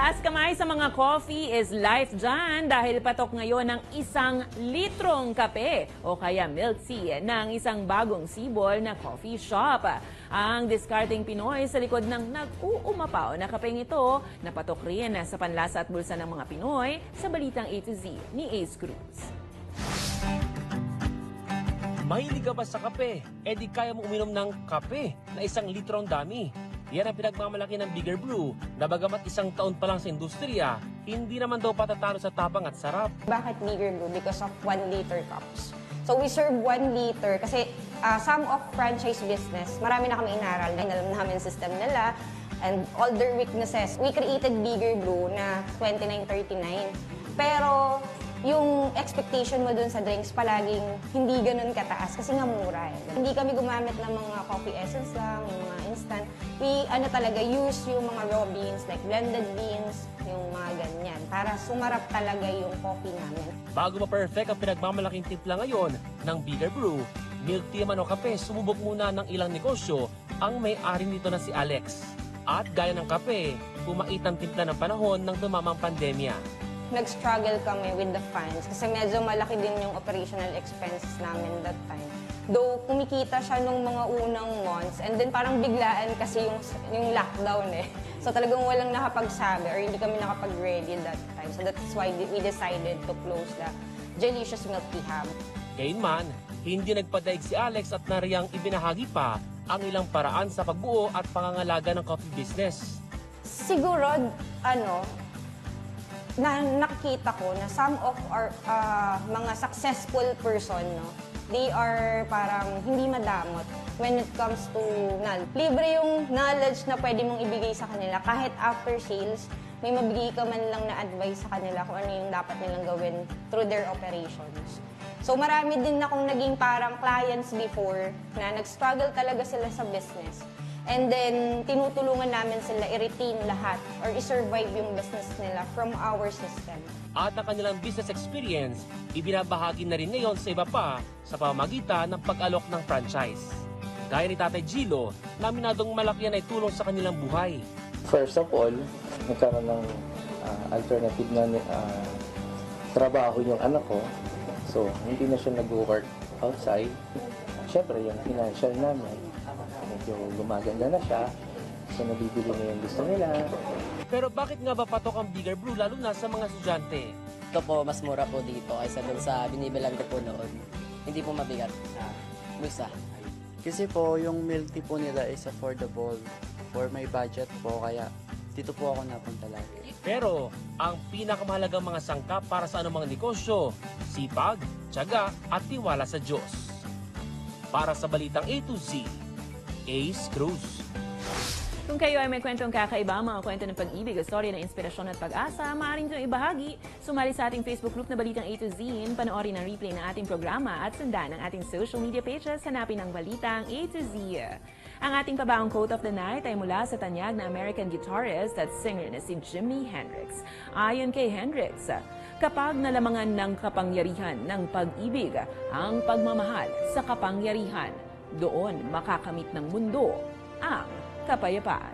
Taas kamay sa mga coffee is life dyan dahil patok ngayon ng 1 litrong kape o kaya milk tea ng isang bagong sibol na coffee shop. Ang discarding Pinoy sa likod ng nag-uumapaw na kapeng ito, napatok rin sa panlasa at bulsa ng mga Pinoy sa Balitang A to Z ni Ace Cruz. Mahilig ka ba sa kape? E di kaya mo uminom ng kape na 1 litro ang dami. Yan ang pinagmamalaki ng Bigger Brew na bagamat 1 taon pa lang sa industriya, hindi naman daw patatalo sa tapang at sarap. Bakit Bigger Brew? Because of 1-liter cups. So we serve 1 liter kasi some of franchise business, marami na kami inaral, alam namin system nila and all their weaknesses. We created Bigger Brew na $29.39. Pero yung expectation mo dun sa drinks palaging hindi ganun kataas kasi nga mura eh. Hindi kami gumamit ng mga coffee essence lang, yung mga instant. We talaga use yung mga raw beans like blended beans, yung mga ganyan para sumarap talaga yung coffee namin. Bago ma-perfect ang pinagmamalaking timpla ngayon ng Bigger Brew, milk tea man o kape, sumubok muna ng ilang negosyo ang may-ari nito na si Alex. At gaya ng kape, pumait ang timpla ng panahon ng tumamang pandemya. Nag-struggle kami with the funds kasi medyo malaki din yung operational expenses namin that time. Though kumikita siya nung mga unang months and then parang biglaan kasi yung lockdown eh. So talagang walang nakapagsabi or hindi kami nakapag-ready that time. So that's why we decided to close the Delicious Milk Tea Hub. Gayunman, hindi nagpadaig si Alex at nariyang ibinahagi pa ang ilang paraan sa pagbuo at pangangalaga ng coffee business. Siguro, nakikita ko na some of our mga successful person, no, they are parang hindi madamot when it comes to libre yung knowledge na pwede mong ibigay sa kanila. Kahit after sales, may mabigay ka man lang na advice sa kanila kung ano yung dapat nilang gawin through their operations. So marami din akong naging parang clients before na nag-struggle talaga sila sa business. And then, tinutulungan namin sila i-retain lahat or i-survive yung business nila from our system. At ang kanilang business experience, ibinabahagi na rin ngayon sa iba pa sa pamamagitan ng pag-alok ng franchise. Gaya ni Tatay Gilo, naminadong malaki yan ay tulong sa kanilang buhay. First of all, nagkaroon ng alternative na trabaho yung anak ko. So, hindi na siya nag-work outside. Siyempre, yung financial namin, medyo gumaganda na siya. So, nabibili na yung gusto nila. Pero bakit nga ba patok ang Bigger Brew lalo na sa mga estudyante? Ito po, mas mura po dito kaysa dun sa binibilang ko po noon. Hindi po mabigat na bulsa. Kasi po, yung milk tea po nila is affordable for my budget po, kaya dito po ako napunta lagi. Pero, ang pinakamahalagang mga sangkap para sa anumang negosyo, sipag, tiyaga at tiwala sa Diyos. Para sa Balitang A to Z, Ace Cruz. Kung kayo ay may kwentong kakaiba, mga kwento ng pag-ibig, storya ng inspirasyon at pag-asa, maaaring itong ibahagi. Sumali sa ating Facebook group na Balitang A to Z, panoorin ang replay ng ating programa at sundan ang ating social media pages, hanapin ang Balitang A to Z. Ang ating pabaong quote of the night ay mula sa tanyag na American guitarist at singer na si Jimi Hendrix. Ayon kay Hendrix, kapag nalamangan ng kapangyarihan ng pag-ibig ang pagmamahal sa kapangyarihan, doon makakamit ng mundo ang kapayapaan.